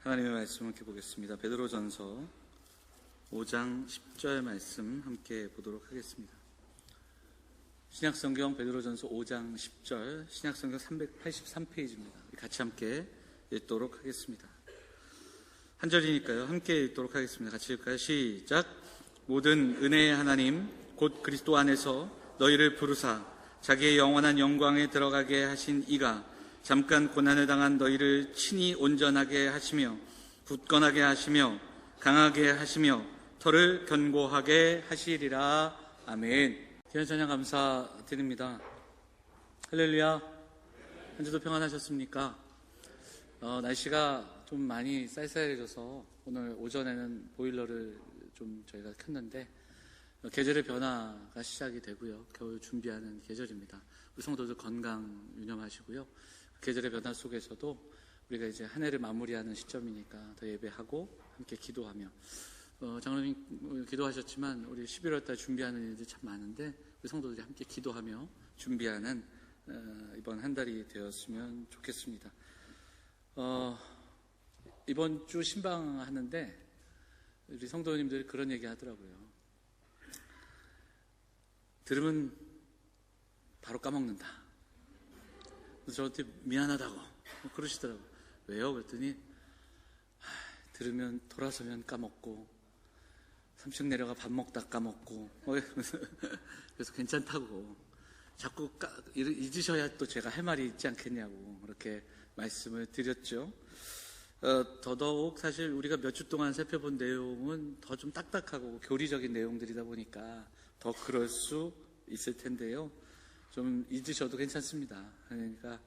하나님의 말씀 함께 보겠습니다. 베드로전서 5장 10절 말씀 함께 보도록 하겠습니다. 신약성경 베드로전서 5장 10절, 신약성경 383페이지입니다. 같이 함께 읽도록 하겠습니다. 한 절이니까요. 함께 읽도록 하겠습니다. 같이 읽을까요? 시작. 모든 은혜의 하나님 곧 그리스도 안에서 너희를 부르사 자기의 영원한 영광에 들어가게 하신 이가 잠깐 고난을 당한 너희를 친히 온전하게 하시며 굳건하게 하시며 강하게 하시며 터를 견고하게 하시리라. 아멘. 귀한 찬양 감사드립니다. 할렐루야. 한 주도 평안하셨습니까? 날씨가 좀 많이 쌀쌀해져서 오늘 오전에는 보일러를 좀 저희가 켰는데 계절의 변화가 시작이 되고요. 겨울 준비하는 계절입니다. 우리 성도들 건강 유념하시고요. 계절의 변화 속에서도 우리가 이제 한 해를 마무리하는 시점이니까 더 예배하고 함께 기도하며 장로님 기도하셨지만 우리 11월 달 준비하는 일들이 참 많은데 우리 성도들이 함께 기도하며 준비하는 이번 한 달이 되었으면 좋겠습니다. 이번 주 신방하는데 우리 성도님들이 그런 얘기 하더라고요. 들으면 바로 까먹는다. 저한테 미안하다고 그러시더라고요. 왜요? 그랬더니 들으면 돌아서면 까먹고 3층 내려가 밥 먹다 까먹고 그래서 괜찮다고 자꾸 잊으셔야 또 제가 할 말이 있지 않겠냐고 그렇게 말씀을 드렸죠. 더더욱 사실 우리가 몇 주 동안 살펴본 내용은 더 좀 딱딱하고 교리적인 내용들이다 보니까 더 그럴 수 있을 텐데요. 좀 잊으셔도 괜찮습니다. 그러니까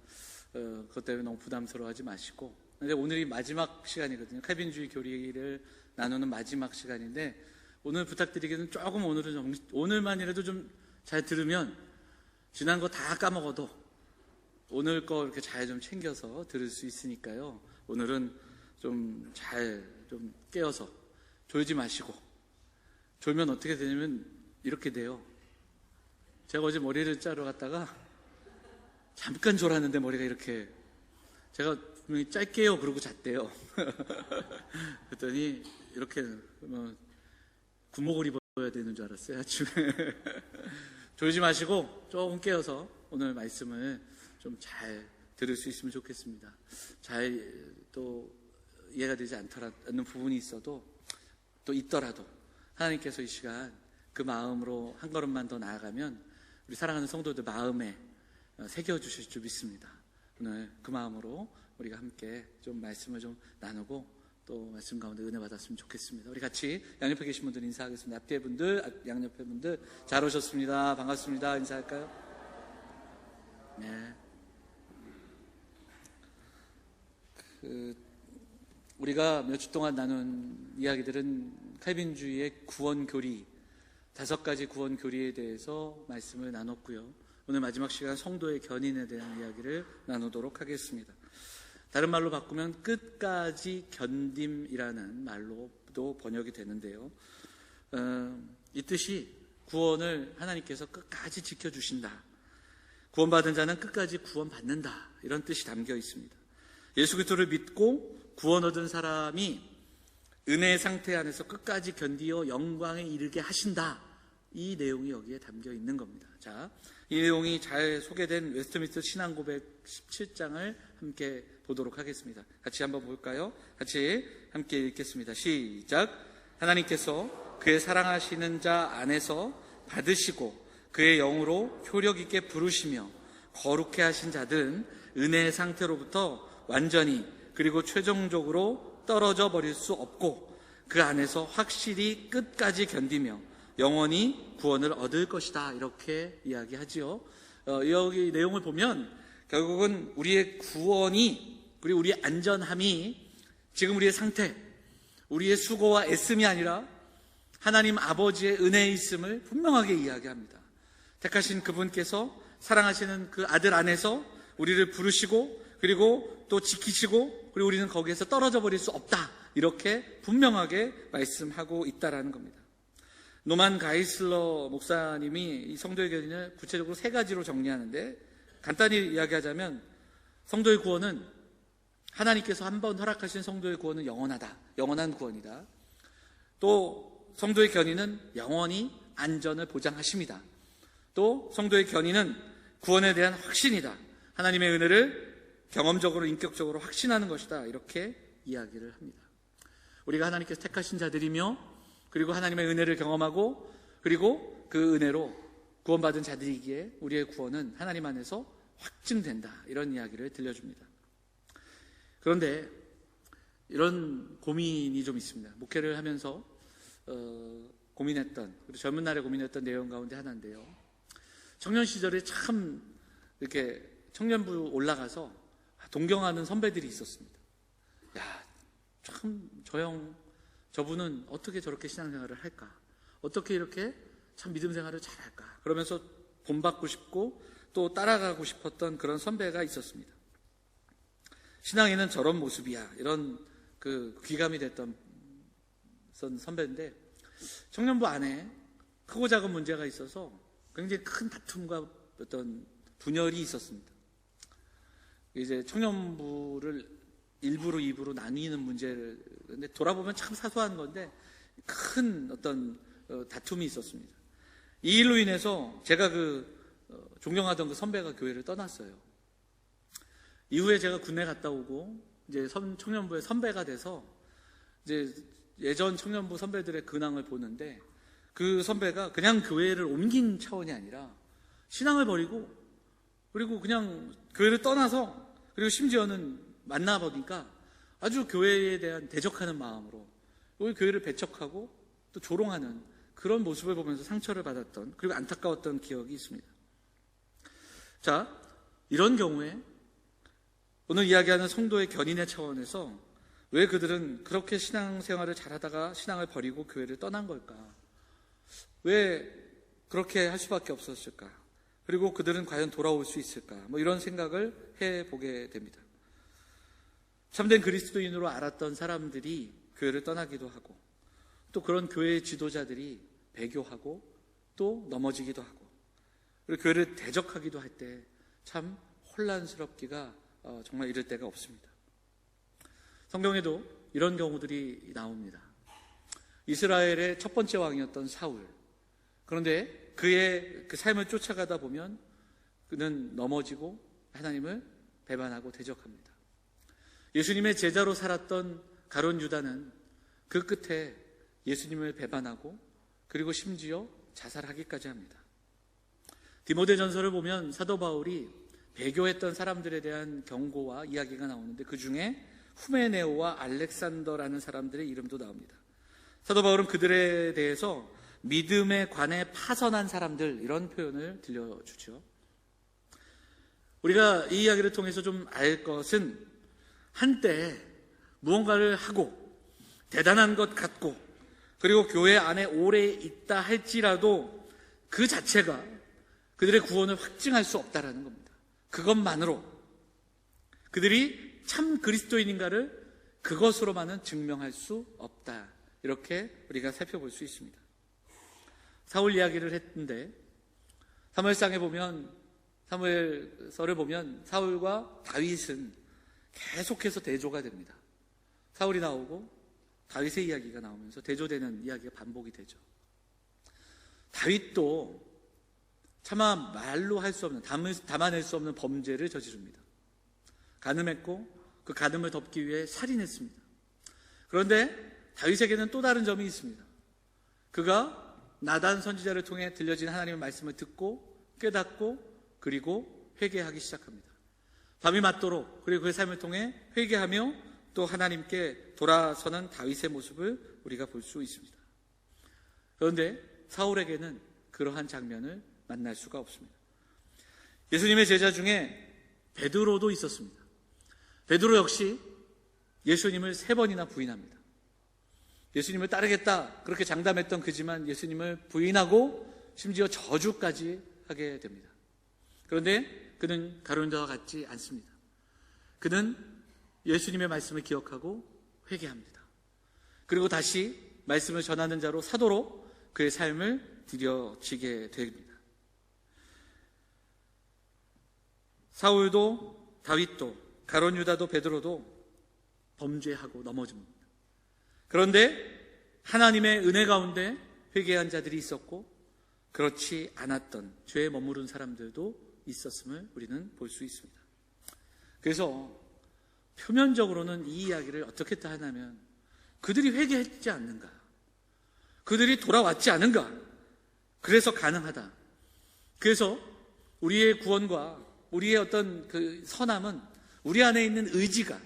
그것 때문에 너무 부담스러워하지 마시고. 근데 오늘이 마지막 시간이거든요. 칼빈주의 교리를 나누는 마지막 시간인데 오늘 부탁드리기는 조금 오늘만이라도 좀 잘 들으면 지난 거 다 까먹어도 오늘 거 이렇게 잘 좀 챙겨서 들을 수 있으니까요. 오늘은 좀 잘 좀 깨어서 졸지 마시고. 졸면 어떻게 되냐면 이렇게 돼요. 제가 어제 머리를 자러 갔다가 잠깐 졸았는데 머리가 이렇게 제가 분명히 짧게요 그러고 잤대요. 그랬더니 이렇게 구멍을 입어야 되는 줄 알았어요. 아침에. 졸지 마시고 조금 깨어서 오늘 말씀을 좀 잘 들을 수 있으면 좋겠습니다. 잘 또 이해가 되지 않는 부분이 있어도 또 있더라도 하나님께서 이 시간 그 마음으로 한 걸음만 더 나아가면 우리 사랑하는 성도들 마음에 새겨주실 줄 믿습니다. 오늘 그 마음으로 우리가 함께 좀 말씀을 좀 나누고 또 말씀 가운데 은혜 받았으면 좋겠습니다. 우리 같이 양옆에 계신 분들 인사하겠습니다. 앞뒤에 분들, 양옆에 분들 잘 오셨습니다. 반갑습니다. 인사할까요? 네. 우리가 몇 주 동안 나눈 이야기들은 칼빈주의의 구원 교리 5가지 구원 교리에 대해서 말씀을 나눴고요. 오늘 마지막 시간 성도의 견인에 대한 이야기를 나누도록 하겠습니다. 다른 말로 바꾸면 끝까지 견딤이라는 말로도 번역이 되는데요. 이 뜻이 구원을 하나님께서 끝까지 지켜주신다. 구원받은 자는 끝까지 구원받는다. 이런 뜻이 담겨 있습니다. 예수 그리스도를 믿고 구원 얻은 사람이 은혜의 상태 안에서 끝까지 견디어 영광에 이르게 하신다. 이 내용이 여기에 담겨 있는 겁니다. 자, 이 내용이 잘 소개된 웨스트민스터 신앙고백 17장을 함께 보도록 하겠습니다. 같이 한번 볼까요? 같이 함께 읽겠습니다. 시작. 하나님께서 그의 사랑하시는 자 안에서 받으시고 그의 영으로 효력 있게 부르시며 거룩해 하신 자들은 은혜의 상태로부터 완전히 그리고 최종적으로 떨어져 버릴 수 없고 그 안에서 확실히 끝까지 견디며 영원히 구원을 얻을 것이다. 이렇게 이야기하지요. 여기 내용을 보면 결국은 우리의 구원이 그리고 우리의 안전함이 지금 우리의 상태, 우리의 수고와 애씀이 아니라 하나님 아버지의 은혜에 있음을 분명하게 이야기합니다. 택하신 그분께서 사랑하시는 그 아들 안에서 우리를 부르시고 그리고 또 지키시고 그리고 우리는 거기에서 떨어져 버릴 수 없다. 이렇게 분명하게 말씀하고 있다라는 겁니다. 노만 가이슬러 목사님이 이 성도의 견인을 구체적으로 3가지로 정리하는데 간단히 이야기하자면 성도의 구원은 하나님께서 한 번 허락하신 성도의 구원은 영원하다, 영원한 구원이다. 또 성도의 견인은 영원히 안전을 보장하십니다. 또 성도의 견인은 구원에 대한 확신이다. 하나님의 은혜를 경험적으로 인격적으로 확신하는 것이다. 이렇게 이야기를 합니다. 우리가 하나님께서 택하신 자들이며, 그리고 하나님의 은혜를 경험하고, 그리고 그 은혜로 구원받은 자들이기에 우리의 구원은 하나님 안에서 확증된다. 이런 이야기를 들려줍니다. 그런데 이런 고민이 좀 있습니다. 목회를 하면서 고민했던, 그리고 젊은 날에 고민했던 내용 가운데 하나인데요. 청년 시절에 참 이렇게 청년부 올라가서 동경하는 선배들이 있었습니다. 야, 참 저분은 어떻게 저렇게 신앙생활을 할까? 어떻게 이렇게 참 믿음 생활을 잘할까? 그러면서 본받고 싶고 또 따라가고 싶었던 그런 선배가 있었습니다. 신앙에는 저런 모습이야, 이런 그 귀감이 됐던 선배인데, 청년부 안에 크고 작은 문제가 있어서 굉장히 큰 다툼과 어떤 분열이 있었습니다. 이제 청년부를 1부로 2부로 나뉘는 문제를, 근데 돌아보면 참 사소한 건데 큰 어떤 다툼이 있었습니다. 이 일로 인해서 제가 존경하던 그 선배가 교회를 떠났어요. 이후에 제가 군에 갔다 오고 이제 청년부의 선배가 돼서 이제 예전 청년부 선배들의 근황을 보는데, 그 선배가 그냥 교회를 옮긴 차원이 아니라 신앙을 버리고, 그리고 그냥 교회를 떠나서, 그리고 심지어는 만나보니까 아주 교회에 대한 대적하는 마음으로 우리 교회를 배척하고 또 조롱하는 그런 모습을 보면서 상처를 받았던, 그리고 안타까웠던 기억이 있습니다. 자, 이런 경우에 오늘 이야기하는 성도의 견인의 차원에서 왜 그들은 그렇게 신앙생활을 잘하다가 신앙을 버리고 교회를 떠난 걸까? 왜 그렇게 할 수밖에 없었을까? 그리고 그들은 과연 돌아올 수 있을까? 이런 생각을 해보게 됩니다. 참된 그리스도인으로 알았던 사람들이 교회를 떠나기도 하고, 또 그런 교회의 지도자들이 배교하고 또 넘어지기도 하고, 그리고 교회를 대적하기도 할 때 참 혼란스럽기가 정말 이를 데가 없습니다. 성경에도 이런 경우들이 나옵니다. 이스라엘의 첫 번째 왕이었던 사울, 그런데 그의 그 삶을 쫓아가다 보면 그는 넘어지고 하나님을 배반하고 대적합니다. 예수님의 제자로 살았던 가룟 유다는 그 끝에 예수님을 배반하고, 그리고 심지어 자살하기까지 합니다. 디모데전서를 보면 사도 바울이 배교했던 사람들에 대한 경고와 이야기가 나오는데, 그 중에 후메네오와 알렉산더라는 사람들의 이름도 나옵니다. 사도 바울은 그들에 대해서 믿음에 관해 파선한 사람들, 이런 표현을 들려주죠. 우리가 이 이야기를 통해서 좀 알 것은, 한때 무언가를 하고 대단한 것 같고, 그리고 교회 안에 오래 있다 할지라도 그 자체가 그들의 구원을 확증할 수 없다라는 겁니다. 그것만으로 그들이 참 그리스도인인가를 그것으로만은 증명할 수 없다, 이렇게 우리가 살펴볼 수 있습니다. 사울 이야기를 했는데, 사무엘상에 보면, 사무엘서를 보면 사울과 다윗은 계속해서 대조가 됩니다. 사울이 나오고 다윗의 이야기가 나오면서 대조되는 이야기가 반복이 되죠. 다윗도 차마 말로 할 수 없는, 담아낼 수 없는 범죄를 저지릅니다. 간음했고 그 간음을 덮기 위해 살인했습니다. 그런데 다윗에게는 또 다른 점이 있습니다. 그가 나단 선지자를 통해 들려진 하나님의 말씀을 듣고 깨닫고, 그리고 회개하기 시작합니다. 밤이 맞도록, 그리고 그의 삶을 통해 회개하며 또 하나님께 돌아서는 다윗의 모습을 우리가 볼 수 있습니다. 그런데 사울에게는 그러한 장면을 만날 수가 없습니다. 예수님의 제자 중에 베드로도 있었습니다. 베드로 역시 예수님을 3번이나 부인합니다. 예수님을 따르겠다 그렇게 장담했던 그지만 예수님을 부인하고 심지어 저주까지 하게 됩니다. 그런데 그는 가룟유다와 같지 않습니다. 그는 예수님의 말씀을 기억하고 회개합니다. 그리고 다시 말씀을 전하는 자로, 사도로 그의 삶을 들여지게 됩니다. 사울도 다윗도 가룟유다도 베드로도 범죄하고 넘어집니다. 그런데 하나님의 은혜 가운데 회개한 자들이 있었고 그렇지 않았던 죄에 머무른 사람들도 있었음을 우리는 볼 수 있습니다. 그래서 표면적으로는 이 이야기를 어떻게 하냐면 그들이 회개했지 않는가, 그들이 돌아왔지 않은가, 그래서 가능하다. 그래서 우리의 구원과 우리의 어떤 그 선함은 우리 안에 있는 의지가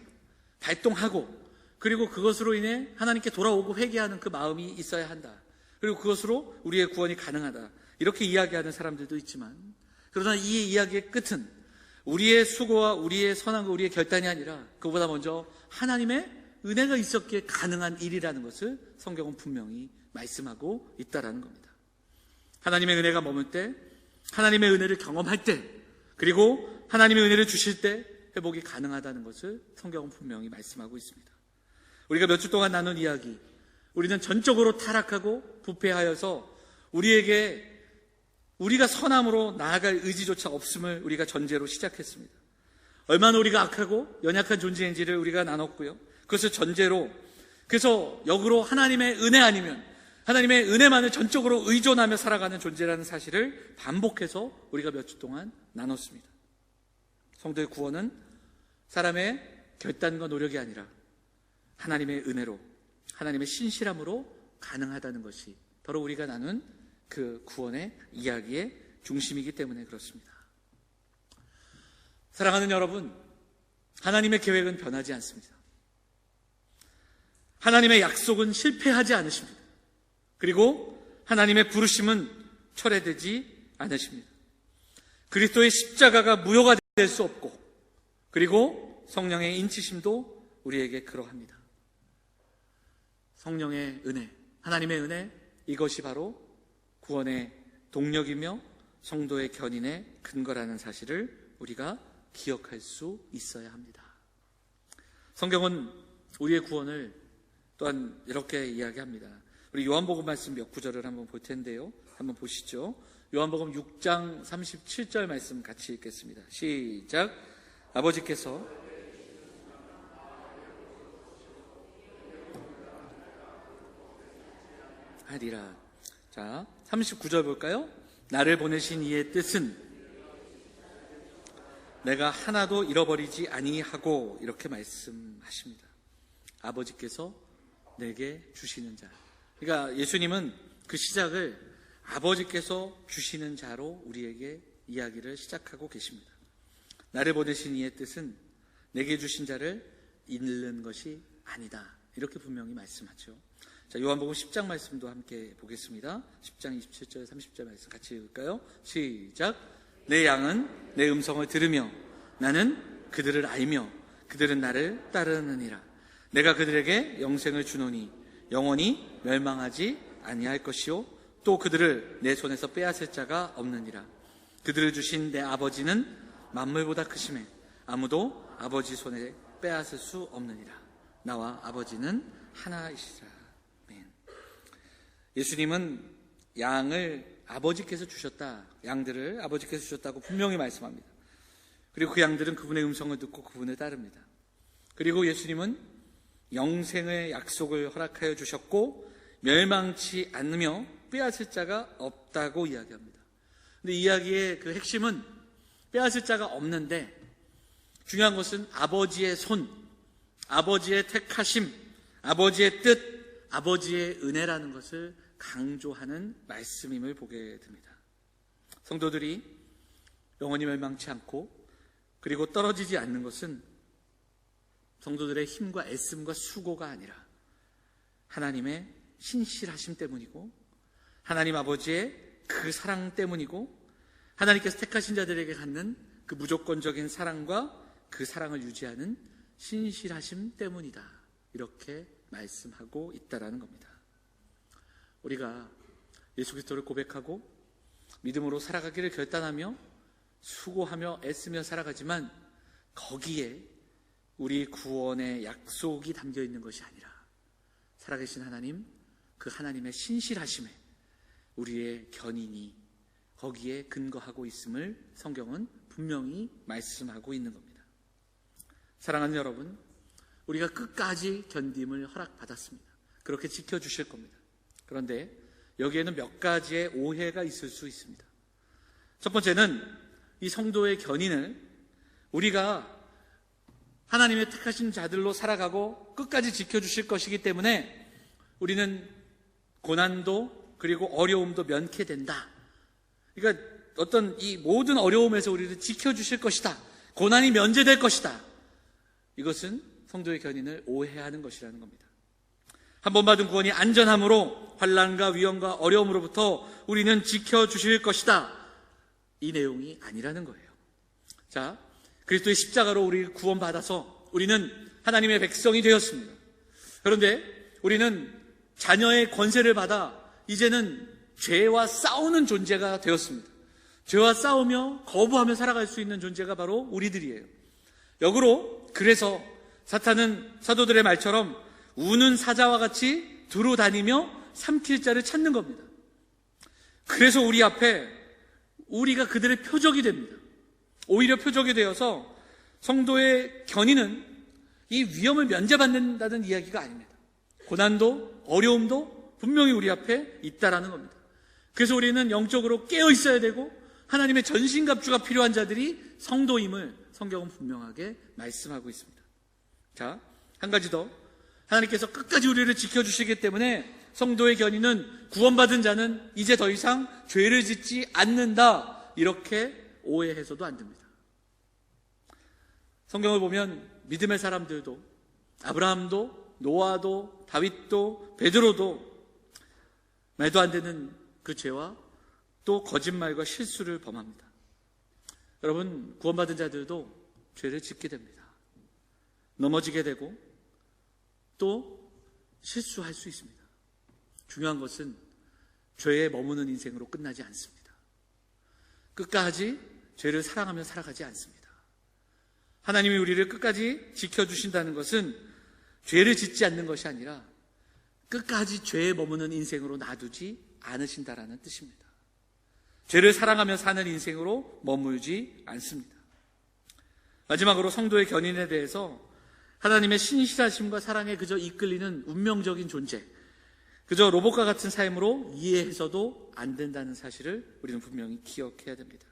발동하고 그리고 그것으로 인해 하나님께 돌아오고 회개하는 그 마음이 있어야 한다. 그리고 그것으로 우리의 구원이 가능하다. 이렇게 이야기하는 사람들도 있지만 그러나 이 이야기의 끝은 우리의 수고와 우리의 선함과 우리의 결단이 아니라 그보다 먼저 하나님의 은혜가 있었기에 가능한 일이라는 것을 성경은 분명히 말씀하고 있다는 겁니다. 하나님의 은혜가 머물 때, 하나님의 은혜를 경험할 때, 그리고 하나님의 은혜를 주실 때 회복이 가능하다는 것을 성경은 분명히 말씀하고 있습니다. 우리가 몇 주 동안 나눈 이야기, 우리는 전적으로 타락하고 부패하여서 우리가 선함으로 나아갈 의지조차 없음을 우리가 전제로 시작했습니다. 얼마나 우리가 악하고 연약한 존재인지를 우리가 나눴고요. 그것을 전제로, 그래서 역으로 하나님의 은혜 아니면 하나님의 은혜만을 전적으로 의존하며 살아가는 존재라는 사실을 반복해서 우리가 몇 주 동안 나눴습니다. 성도의 구원은 사람의 결단과 노력이 아니라 하나님의 은혜로, 하나님의 신실함으로 가능하다는 것이 바로 우리가 나눈 그 구원의 이야기의 중심이기 때문에 그렇습니다. 사랑하는 여러분, 하나님의 계획은 변하지 않습니다. 하나님의 약속은 실패하지 않으십니다. 그리고 하나님의 부르심은 철회되지 않으십니다. 그리스도의 십자가가 무효가 될 수 없고 그리고 성령의 인치심도 우리에게 그러합니다. 성령의 은혜, 하나님의 은혜, 이것이 바로 구원의 동력이며 성도의 견인의 근거라는 사실을 우리가 기억할 수 있어야 합니다. 성경은 우리의 구원을 또한 이렇게 이야기합니다. 우리 요한복음 말씀 몇 구절을 한번 볼 텐데요. 한번 보시죠. 요한복음 6장 37절 말씀 같이 읽겠습니다. 시작. 아버지께서 하리라. 자, 39절 볼까요? 나를 보내신 이의 뜻은 내가 하나도 잃어버리지 아니하고 이렇게 말씀하십니다. 아버지께서 내게 주시는 자. 그러니까 예수님은 그 시작을 아버지께서 주시는 자로 우리에게 이야기를 시작하고 계십니다. 나를 보내신 이의 뜻은 내게 주신 자를 잃는 것이 아니다. 이렇게 분명히 말씀하죠. 자, 요한복음 10장 말씀도 함께 보겠습니다. 10장 27절 30절 말씀 같이 읽을까요? 시작. 내 양은 내 음성을 들으며 나는 그들을 알며 그들은 나를 따르느니라. 내가 그들에게 영생을 주노니 영원히 멸망하지 아니할 것이요 또 그들을 내 손에서 빼앗을 자가 없느니라. 그들을 주신 내 아버지는 만물보다 크심에 아무도 아버지 손에 빼앗을 수 없느니라. 나와 아버지는 하나이시라. 예수님은 양을 아버지께서 주셨다, 양들을 아버지께서 주셨다고 분명히 말씀합니다. 그리고 그 양들은 그분의 음성을 듣고 그분을 따릅니다. 그리고 예수님은 영생의 약속을 허락하여 주셨고 멸망치 않으며 빼앗을 자가 없다고 이야기합니다. 근데 이 이야기의 그 핵심은 빼앗을 자가 없는데 중요한 것은 아버지의 손, 아버지의 택하심, 아버지의 뜻, 아버지의 은혜라는 것을 강조하는 말씀임을 보게 됩니다. 성도들이 영원히 멸망치 않고 그리고 떨어지지 않는 것은 성도들의 힘과 애씀과 수고가 아니라 하나님의 신실하심 때문이고 하나님 아버지의 그 사랑 때문이고 하나님께서 택하신 자들에게 갖는 그 무조건적인 사랑과 그 사랑을 유지하는 신실하심 때문이다. 이렇게 말씀하고 있다라는 겁니다. 우리가 예수 그리스도를 고백하고 믿음으로 살아가기를 결단하며 수고하며 애쓰며 살아가지만 거기에 우리 구원의 약속이 담겨 있는 것이 아니라 살아계신 하나님, 그 하나님의 신실하심에 우리의 견인이 거기에 근거하고 있음을 성경은 분명히 말씀하고 있는 겁니다. 사랑하는 여러분, 우리가 끝까지 견딤을 허락받았습니다. 그렇게 지켜주실 겁니다. 그런데 여기에는 몇 가지의 오해가 있을 수 있습니다. 첫 번째는 이 성도의 견인을 우리가 하나님의 택하신 자들로 살아가고 끝까지 지켜주실 것이기 때문에 우리는 고난도 그리고 어려움도 면케 된다. 그러니까 어떤 이 모든 어려움에서 우리를 지켜주실 것이다. 고난이 면제될 것이다. 이것은 성도의 견인을 오해하는 것이라는 겁니다. 한 번 받은 구원이 안전함으로 환난과 위험과 어려움으로부터 우리는 지켜주실 것이다. 이 내용이 아니라는 거예요. 자, 그리스도의 십자가로 우리 구원받아서 우리는 하나님의 백성이 되었습니다. 그런데 우리는 자녀의 권세를 받아 이제는 죄와 싸우는 존재가 되었습니다. 죄와 싸우며 거부하며 살아갈 수 있는 존재가 바로 우리들이에요. 역으로 그래서 사탄은 사도들의 말처럼 우는 사자와 같이 두루 다니며 삼킬 자를 찾는 겁니다. 그래서 우리 앞에 우리가 그들의 표적이 됩니다. 오히려 표적이 되어서 성도의 견인은 이 위험을 면제받는다는 이야기가 아닙니다. 고난도 어려움도 분명히 우리 앞에 있다라는 겁니다. 그래서 우리는 영적으로 깨어 있어야 되고 하나님의 전신갑주가 필요한 자들이 성도임을 성경은 분명하게 말씀하고 있습니다. 자, 한 가지 더. 하나님께서 끝까지 우리를 지켜주시기 때문에 성도의 견인은 구원받은 자는 이제 더 이상 죄를 짓지 않는다. 이렇게 오해해서도 안 됩니다. 성경을 보면 믿음의 사람들도 아브라함도 노아도 다윗도 베드로도 말도 안 되는 그 죄와 또 거짓말과 실수를 범합니다. 여러분, 구원받은 자들도 죄를 짓게 됩니다. 넘어지게 되고 또 실수할 수 있습니다. 중요한 것은 죄에 머무는 인생으로 끝나지 않습니다. 끝까지 죄를 사랑하며 살아가지 않습니다. 하나님이 우리를 끝까지 지켜주신다는 것은 죄를 짓지 않는 것이 아니라 끝까지 죄에 머무는 인생으로 놔두지 않으신다라는 뜻입니다. 죄를 사랑하며 사는 인생으로 머물지 않습니다. 마지막으로 성도의 견인에 대해서 하나님의 신실하심과 사랑에 그저 이끌리는 운명적인 존재, 그저 로봇과 같은 삶으로 이해해서도 안 된다는 사실을 우리는 분명히 기억해야 됩니다.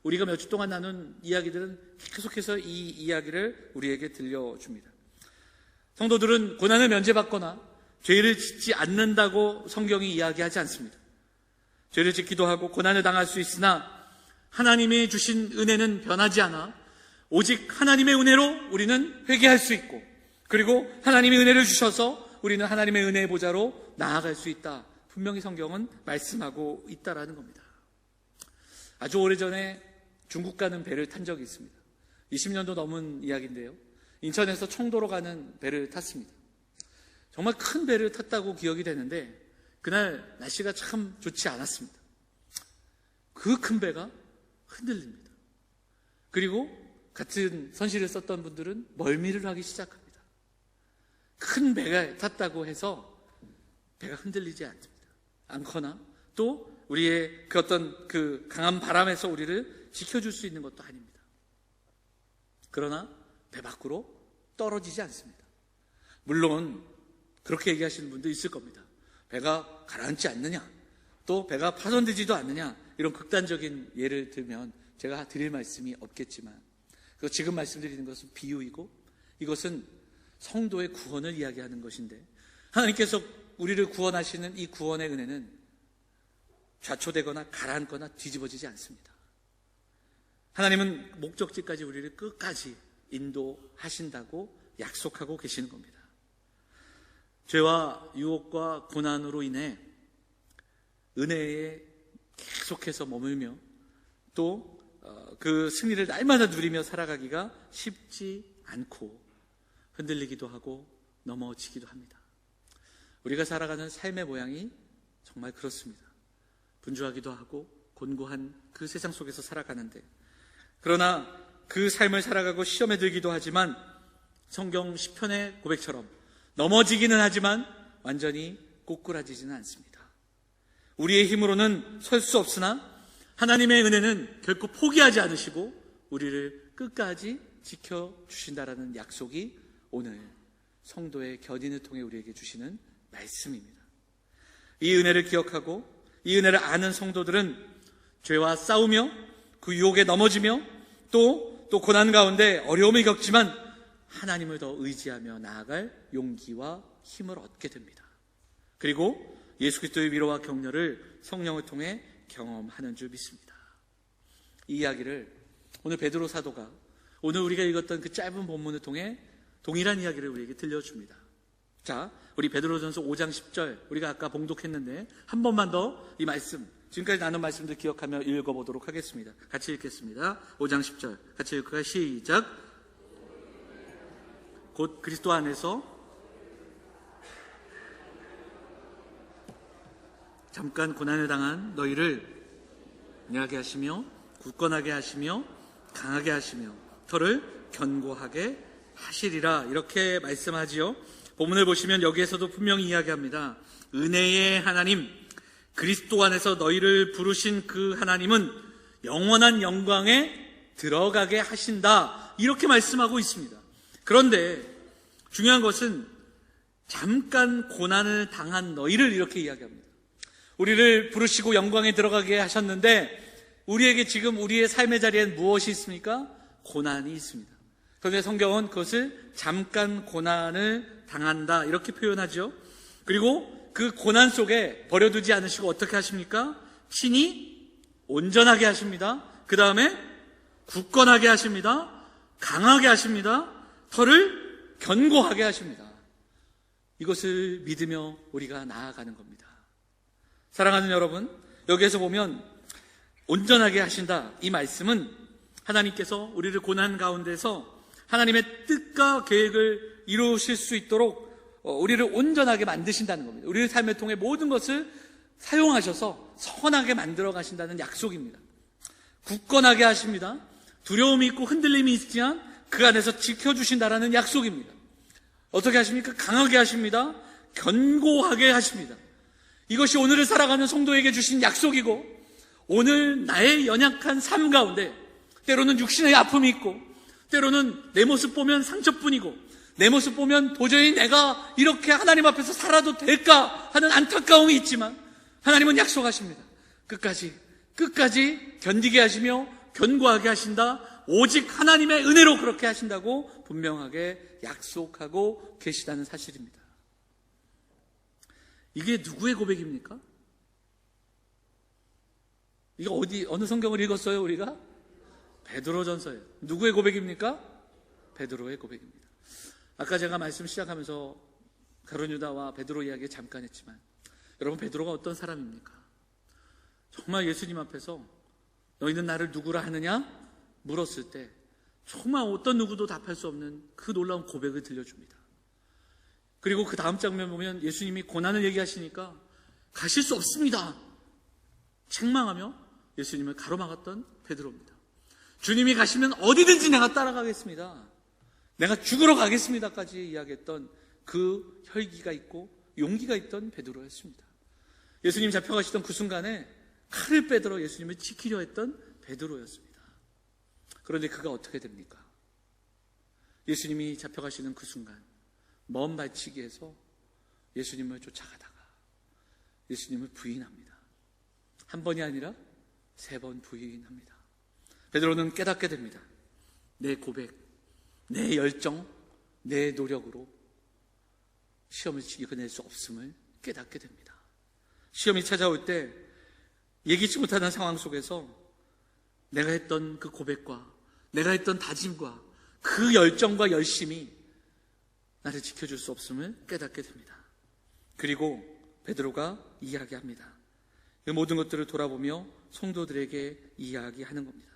우리가 몇 주 동안 나눈 이야기들은 계속해서 이 이야기를 우리에게 들려줍니다. 성도들은 고난을 면제받거나 죄를 짓지 않는다고 성경이 이야기하지 않습니다. 죄를 짓기도 하고 고난을 당할 수 있으나 하나님이 주신 은혜는 변하지 않아 오직 하나님의 은혜로 우리는 회개할 수 있고 그리고 하나님이 은혜를 주셔서 우리는 하나님의 은혜의 보좌로 나아갈 수 있다. 분명히 성경은 말씀하고 있다라는 겁니다. 아주 오래전에 중국 가는 배를 탄 적이 있습니다. 20년도 넘은 이야기인데요. 인천에서 청도로 가는 배를 탔습니다. 정말 큰 배를 탔다고 기억이 되는데 그날 날씨가 참 좋지 않았습니다. 그 큰 배가 흔들립니다. 그리고 같은 선실을 썼던 분들은 멀미를 하기 시작합니다. 큰 배가 탔다고 해서 배가 흔들리지 않거나 또 우리의 그 어떤 그 강한 바람에서 우리를 지켜줄 수 있는 것도 아닙니다. 그러나 배 밖으로 떨어지지 않습니다. 물론 그렇게 얘기하시는 분도 있을 겁니다. 배가 가라앉지 않느냐, 또 배가 파손되지도 않느냐, 이런 극단적인 예를 들면 제가 드릴 말씀이 없겠지만 지금 말씀드리는 것은 비유이고 이것은 성도의 구원을 이야기하는 것인데 하나님께서 우리를 구원하시는 이 구원의 은혜는 좌초되거나 가라앉거나 뒤집어지지 않습니다. 하나님은 목적지까지 우리를 끝까지 인도하신다고 약속하고 계시는 겁니다. 죄와 유혹과 고난으로 인해 은혜에 계속해서 머물며 또 그 승리를 날마다 누리며 살아가기가 쉽지 않고 흔들리기도 하고 넘어지기도 합니다. 우리가 살아가는 삶의 모양이 정말 그렇습니다. 분주하기도 하고 곤고한 그 세상 속에서 살아가는데 그러나 그 삶을 살아가고 시험에 들기도 하지만 성경 시편의 고백처럼 넘어지기는 하지만 완전히 꼬꾸라지지는 않습니다. 우리의 힘으로는 설 수 없으나 하나님의 은혜는 결코 포기하지 않으시고 우리를 끝까지 지켜주신다라는 약속이 오늘 성도의 견인을 통해 우리에게 주시는 말씀입니다. 이 은혜를 기억하고 이 은혜를 아는 성도들은 죄와 싸우며 그 유혹에 넘어지며 또 고난 가운데 어려움을 겪지만 하나님을 더 의지하며 나아갈 용기와 힘을 얻게 됩니다. 그리고 예수 그리스도의 위로와 격려를 성령을 통해 경험하는 줄 믿습니다. 이 이야기를 오늘 베드로 사도가 오늘 우리가 읽었던 그 짧은 본문을 통해 동일한 이야기를 우리에게 들려줍니다. 자, 우리 베드로전서 5장 10절 우리가 아까 봉독했는데 한 번만 더 이 말씀, 지금까지 나눈 말씀들 기억하며 읽어보도록 하겠습니다. 같이 읽겠습니다. 5장 10절 같이 읽을까요? 시작. 곧 그리스도 안에서 잠깐 고난을 당한 너희를 연약하게 하시며 굳건하게 하시며 강하게 하시며 털을 견고하게 하시리라, 이렇게 말씀하지요. 본문을 보시면 여기에서도 분명히 이야기합니다. 은혜의 하나님, 그리스도 안에서 너희를 부르신 그 하나님은 영원한 영광에 들어가게 하신다, 이렇게 말씀하고 있습니다. 그런데 중요한 것은 잠깐 고난을 당한 너희를 이렇게 이야기합니다. 우리를 부르시고 영광에 들어가게 하셨는데 우리에게 지금 우리의 삶의 자리엔 무엇이 있습니까? 고난이 있습니다. 그런데 성경은 그것을 잠깐 고난을 당한다, 이렇게 표현하죠. 그리고 그 고난 속에 버려두지 않으시고 어떻게 하십니까? 친히 온전하게 하십니다. 그 다음에 굳건하게 하십니다. 강하게 하십니다. 털을 견고하게 하십니다. 이것을 믿으며 우리가 나아가는 겁니다. 사랑하는 여러분, 여기에서 보면 온전하게 하신다, 이 말씀은 하나님께서 우리를 고난 가운데서 하나님의 뜻과 계획을 이루실 수 있도록 우리를 온전하게 만드신다는 겁니다. 우리의 삶을 통해 모든 것을 사용하셔서 선하게 만들어 가신다는 약속입니다. 굳건하게 하십니다. 두려움이 있고 흔들림이 있지만 그 안에서 지켜주신다라는 약속입니다. 어떻게 하십니까? 강하게 하십니다. 견고하게 하십니다. 이것이 오늘을 살아가는 성도에게 주신 약속이고, 오늘 나의 연약한 삶 가운데 때로는 육신의 아픔이 있고, 때로는 내 모습 보면 상처뿐이고, 내 모습 보면 도저히 내가 이렇게 하나님 앞에서 살아도 될까 하는 안타까움이 있지만 하나님은 약속하십니다. 끝까지 견디게 하시며 견고하게 하신다. 오직 하나님의 은혜로 그렇게 하신다고 분명하게 약속하고 계시다는 사실입니다. 이게 누구의 고백입니까? 이거 어느 성경을 읽었어요, 우리가? 베드로전서예요. 누구의 고백입니까? 베드로의 고백입니다. 아까 제가 말씀 시작하면서 가룟 유다와 베드로 이야기 잠깐 했지만, 여러분, 베드로가 어떤 사람입니까? 정말 예수님 앞에서 너희는 나를 누구라 하느냐? 물었을 때 정말 어떤 누구도 답할 수 없는 그 놀라운 고백을 들려줍니다. 그리고 그 다음 장면 보면 예수님이 고난을 얘기하시니까 가실 수 없습니다, 책망하며 예수님을 가로막았던 베드로입니다. 주님이 가시면 어디든지 내가 따라가겠습니다, 내가 죽으러 가겠습니다까지 이야기했던 그 혈기가 있고 용기가 있던 베드로였습니다. 예수님 잡혀가시던 그 순간에 칼을 빼들어 예수님을 지키려 했던 베드로였습니다. 그런데 그가 어떻게 됩니까? 예수님이 잡혀가시는 그 순간 먼 발치기에서 예수님을 쫓아가다가 예수님을 부인합니다. 한 번이 아니라 3번 부인합니다. 베드로는 깨닫게 됩니다. 내 고백, 내 열정, 내 노력으로 시험을 이겨낼 수 없음을 깨닫게 됩니다. 시험이 찾아올 때 예기치 못하는 상황 속에서 내가 했던 그 고백과 내가 했던 다짐과 그 열정과 열심이 나를 지켜줄 수 없음을 깨닫게 됩니다. 그리고 베드로가 이야기합니다. 이 모든 것들을 돌아보며 성도들에게 이야기하는 겁니다.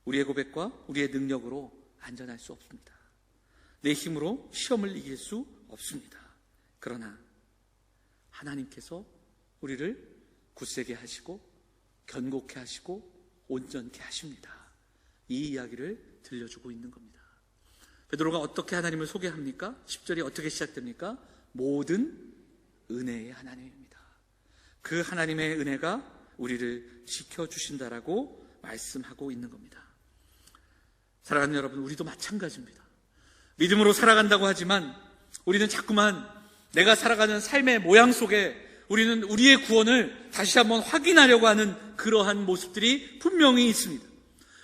우리의 고백과 우리의 능력으로 안전할 수 없습니다. 내 힘으로 시험을 이길 수 없습니다. 그러나 하나님께서 우리를 굳세게 하시고 견고케 하시고 온전케 하십니다. 이 이야기를 들려주고 있는 겁니다. 베드로가 어떻게 하나님을 소개합니까? 10절이 어떻게 시작됩니까? 모든 은혜의 하나님입니다. 그 하나님의 은혜가 우리를 지켜주신다라고 말씀하고 있는 겁니다. 사랑하는 여러분, 우리도 마찬가지입니다. 믿음으로 살아간다고 하지만 우리는 자꾸만 내가 살아가는 삶의 모양 속에 우리는 우리의 구원을 다시 한번 확인하려고 하는 그러한 모습들이 분명히 있습니다.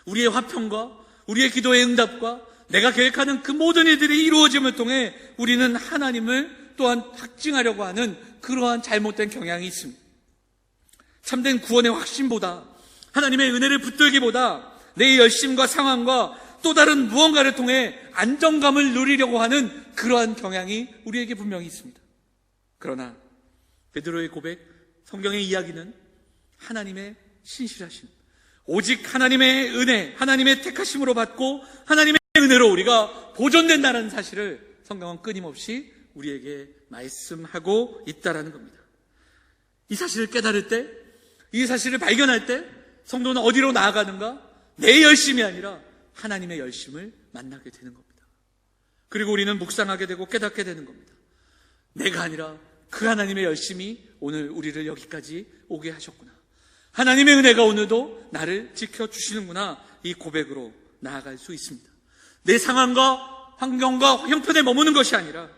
우리의 화평과 우리의 기도의 응답과 내가 계획하는 그 모든 일들이 이루어짐을 통해 우리는 하나님을 또한 확증하려고 하는 그러한 잘못된 경향이 있습니다. 참된 구원의 확신보다 하나님의 은혜를 붙들기보다 내 열심과 상황과 또 다른 무언가를 통해 안정감을 누리려고 하는 그러한 경향이 우리에게 분명히 있습니다. 그러나 베드로의 고백, 성경의 이야기는 하나님의 신실하심, 오직 하나님의 은혜, 하나님의 택하심으로 받고 하나님의 은혜로 우리가 보존된다는 사실을 성경은 끊임없이 우리에게 말씀하고 있다는 겁니다. 이 사실을 깨달을 때, 이 사실을 발견할 때 성도는 어디로 나아가는가? 내 열심이 아니라 하나님의 열심을 만나게 되는 겁니다. 그리고 우리는 묵상하게 되고 깨닫게 되는 겁니다. 내가 아니라 그 하나님의 열심이 오늘 우리를 여기까지 오게 하셨구나. 하나님의 은혜가 오늘도 나를 지켜주시는구나. 이 고백으로 나아갈 수 있습니다. 내 상황과 환경과 형편에 머무는 것이 아니라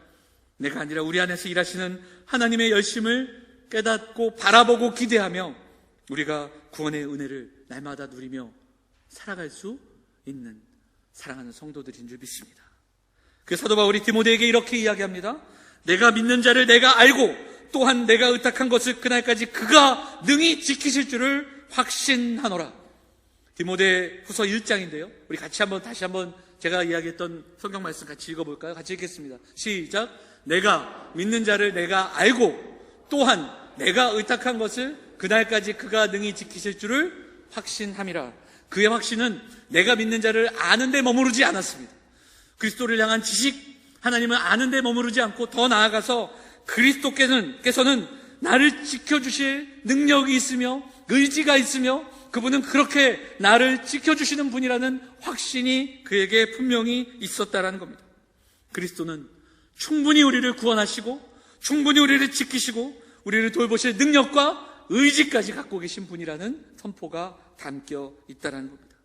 내가 아니라 우리 안에서 일하시는 하나님의 열심을 깨닫고 바라보고 기대하며 우리가 구원의 은혜를 날마다 누리며 살아갈 수 있는 사랑하는 성도들인 줄 믿습니다. 그 사도 바울이 디모데에게 이렇게 이야기합니다. 내가 믿는 자를 내가 알고 또한 내가 의탁한 것을 그날까지 그가 능히 지키실 줄을 확신하노라. 디모데 후서 1장인데요. 우리 다시 한번 제가 이야기했던 성경 말씀 같이 읽어볼까요? 같이 읽겠습니다. 시작. 내가 믿는 자를 내가 알고 또한 내가 의탁한 것을 그날까지 그가 능히 지키실 줄을 확신함이라. 그의 확신은 내가 믿는 자를 아는 데 머무르지 않았습니다. 그리스도를 향한 지식, 하나님을 아는 데 머무르지 않고 더 나아가서 그리스도께서는 나를 지켜주실 능력이 있으며 의지가 있으며 그분은 그렇게 나를 지켜주시는 분이라는 확신이 그에게 분명히 있었다라는 겁니다. 그리스도는 충분히 우리를 구원하시고 충분히 우리를 지키시고 우리를 돌보실 능력과 의지까지 갖고 계신 분이라는 선포가 담겨 있다는 겁니다.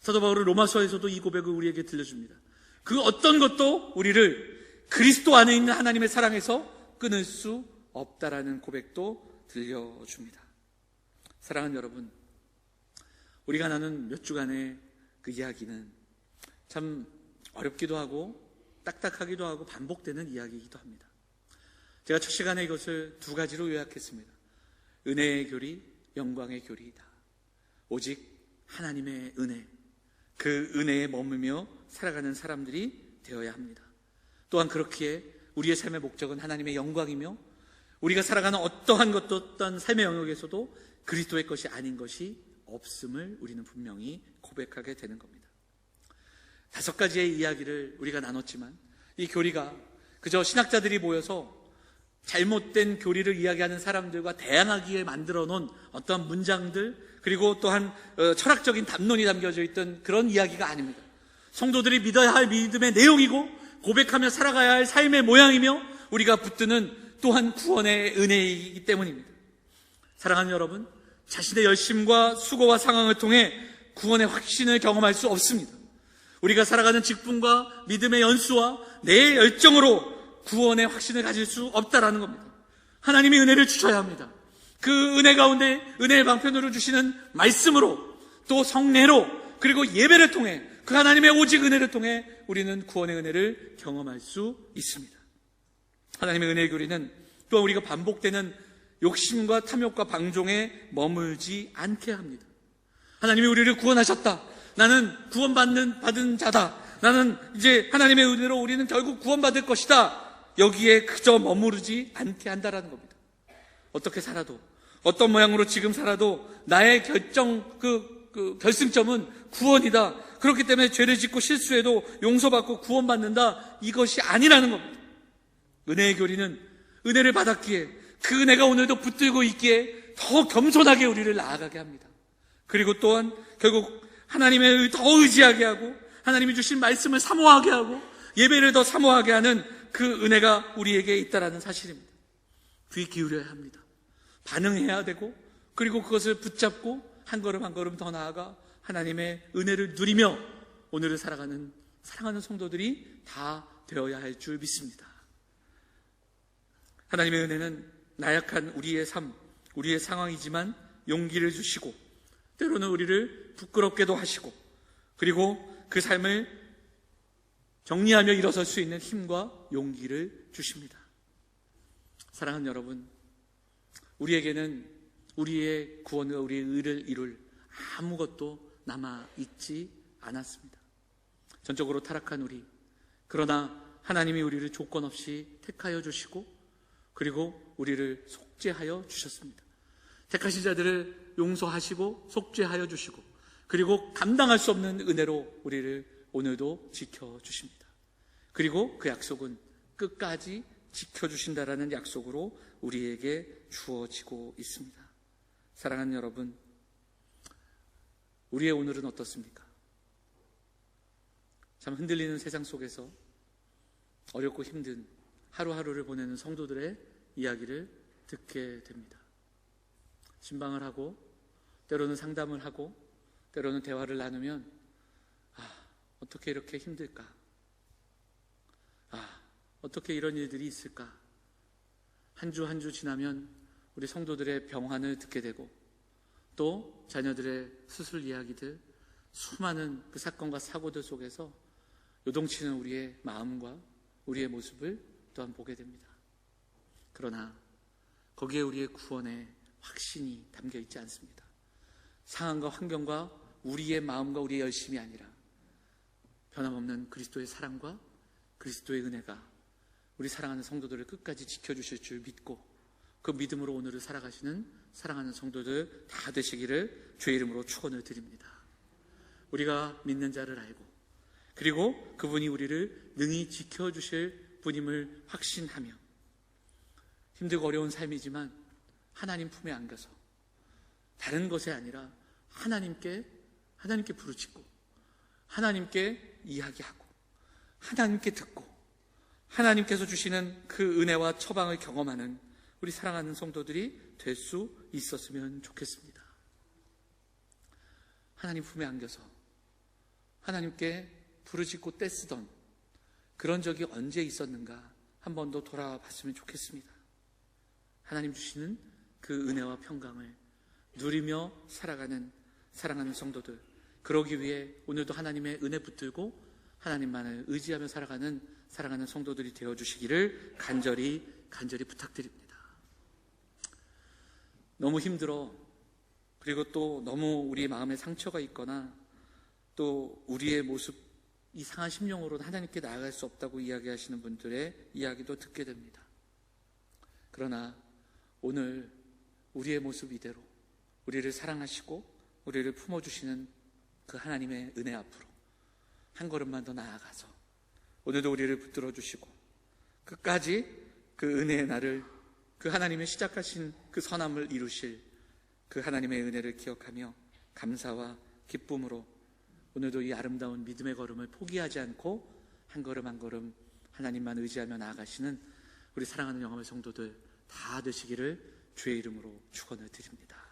사도 바울은 로마서에서도 이 고백을 우리에게 들려줍니다. 그 어떤 것도 우리를 그리스도 안에 있는 하나님의 사랑에서 끊을 수 없다라는 고백도 들려줍니다. 사랑하는 여러분, 우리가 나눈 몇 주간의 그 이야기는 참 어렵기도 하고 딱딱하기도 하고 반복되는 이야기이기도 합니다. 제가 첫 시간에 이것을 두 가지로 요약했습니다. 은혜의 교리, 영광의 교리이다. 오직 하나님의 은혜, 그 은혜에 머물며 살아가는 사람들이 되어야 합니다. 또한 그렇기에 우리의 삶의 목적은 하나님의 영광이며 우리가 살아가는 어떠한 것도 어떤 삶의 영역에서도 그리스도의 것이 아닌 것이 없음을 우리는 분명히 고백하게 되는 겁니다. 5가지의 이야기를 우리가 나눴지만 이 교리가 그저 신학자들이 모여서 잘못된 교리를 이야기하는 사람들과 대항하기에 만들어 놓은 어떤 문장들 그리고 또한 철학적인 담론이 담겨져 있던 그런 이야기가 아닙니다. 성도들이 믿어야 할 믿음의 내용이고 고백하며 살아가야 할 삶의 모양이며 우리가 붙드는 또한 구원의 은혜이기 때문입니다. 사랑하는 여러분, 자신의 열심과 수고와 상황을 통해 구원의 확신을 경험할 수 없습니다. 우리가 살아가는 직분과 믿음의 연수와 내 열정으로 구원의 확신을 가질 수 없다라는 겁니다. 하나님이 은혜를 주셔야 합니다. 그 은혜 가운데 은혜의 방편으로 주시는 말씀으로 또 성례로 그리고 예배를 통해 그 하나님의 오직 은혜를 통해 우리는 구원의 은혜를 경험할 수 있습니다. 하나님의 은혜의 교리는 또한 우리가 반복되는 욕심과 탐욕과 방종에 머물지 않게 합니다. 하나님이 우리를 구원하셨다. 나는 받은 자다. 나는 이제 하나님의 은혜로 우리는 결국 구원받을 것이다. 여기에 그저 머무르지 않게 한다라는 겁니다. 어떻게 살아도 어떤 모양으로 지금 살아도 나의 결승점은 구원이다. 그렇기 때문에 죄를 짓고 실수해도 용서받고 구원받는다. 이것이 아니라는 겁니다. 은혜의 교리는 은혜를 받았기에 그 은혜가 오늘도 붙들고 있기에 더 겸손하게 우리를 나아가게 합니다. 그리고 또한 결국 하나님을 더 의지하게 하고 하나님이 주신 말씀을 사모하게 하고 예배를 더 사모하게 하는 그 은혜가 우리에게 있다는 사실입니다. 귀 기울여야 합니다. 반응해야 되고 그리고 그것을 붙잡고 한 걸음 한 걸음 더 나아가 하나님의 은혜를 누리며 오늘을 살아가는 사랑하는 성도들이 다 되어야 할 줄 믿습니다. 하나님의 은혜는 나약한 우리의 삶, 우리의 상황이지만 용기를 주시고 때로는 우리를 부끄럽게도 하시고 그리고 그 삶을 정리하며 일어설 수 있는 힘과 용기를 주십니다. 사랑하는 여러분, 우리에게는 우리의 구원과 우리의 의를 이룰 아무것도 남아있지 않았습니다. 전적으로 타락한 우리, 그러나 하나님이 우리를 조건 없이 택하여 주시고 그리고 우리를 속죄하여 주셨습니다. 택하신 자들을 용서하시고 속죄하여 주시고 그리고 감당할 수 없는 은혜로 우리를 오늘도 지켜주십니다. 그리고 그 약속은 끝까지 지켜주신다라는 약속으로 우리에게 주어지고 있습니다. 사랑하는 여러분, 우리의 오늘은 어떻습니까? 참 흔들리는 세상 속에서 어렵고 힘든 하루하루를 보내는 성도들의 이야기를 듣게 됩니다. 신방을 하고 때로는 상담을 하고 때로는 대화를 나누면 어떻게 이렇게 힘들까? 어떻게 이런 일들이 있을까? 한 주 한 주 지나면 우리 성도들의 병환을 듣게 되고 또 자녀들의 수술 이야기들, 수많은 그 사건과 사고들 속에서 요동치는 우리의 마음과 우리의 모습을 또한 보게 됩니다. 그러나 거기에 우리의 구원의 확신이 담겨 있지 않습니다. 상황과 환경과 우리의 마음과 우리의 열심이 아니라 변함없는 그리스도의 사랑과 그리스도의 은혜가 우리 사랑하는 성도들을 끝까지 지켜주실 줄 믿고 그 믿음으로 오늘을 살아가시는 사랑하는 성도들 다 되시기를 주의 이름으로 축원을 드립니다. 우리가 믿는 자를 알고 그리고 그분이 우리를 능히 지켜주실 분임을 확신하며 힘들고 어려운 삶이지만 하나님 품에 안겨서 다른 것이 아니라 하나님께 부르짖고 하나님께 이야기하고 하나님께 듣고 하나님께서 주시는 그 은혜와 처방을 경험하는 우리 사랑하는 성도들이 될 수 있었으면 좋겠습니다. 하나님 품에 안겨서 하나님께 부르짖고 떼쓰던 그런 적이 언제 있었는가 한 번 더 돌아봤으면 좋겠습니다. 하나님 주시는 그 은혜와 평강을 누리며 살아가는 사랑하는 성도들, 그러기 위해 오늘도 하나님의 은혜 붙들고 하나님만을 의지하며 살아가는 사랑하는 성도들이 되어주시기를 간절히 부탁드립니다. 너무 힘들어, 그리고 또 너무 우리 마음에 상처가 있거나 또 우리의 모습 이상한 심령으로는 하나님께 나아갈 수 없다고 이야기하시는 분들의 이야기도 듣게 됩니다. 그러나 오늘 우리의 모습 이대로 우리를 사랑하시고 우리를 품어주시는 그 하나님의 은혜 앞으로 한 걸음만 더 나아가서 오늘도 우리를 붙들어 주시고 끝까지 그 은혜의 날을 그 하나님의 시작하신 그 선함을 이루실 그 하나님의 은혜를 기억하며 감사와 기쁨으로 오늘도 이 아름다운 믿음의 걸음을 포기하지 않고 한 걸음 한 걸음 하나님만 의지하며 나아가시는 우리 사랑하는 영혼의 성도들 다 되시기를 주의 이름으로 축원을 드립니다.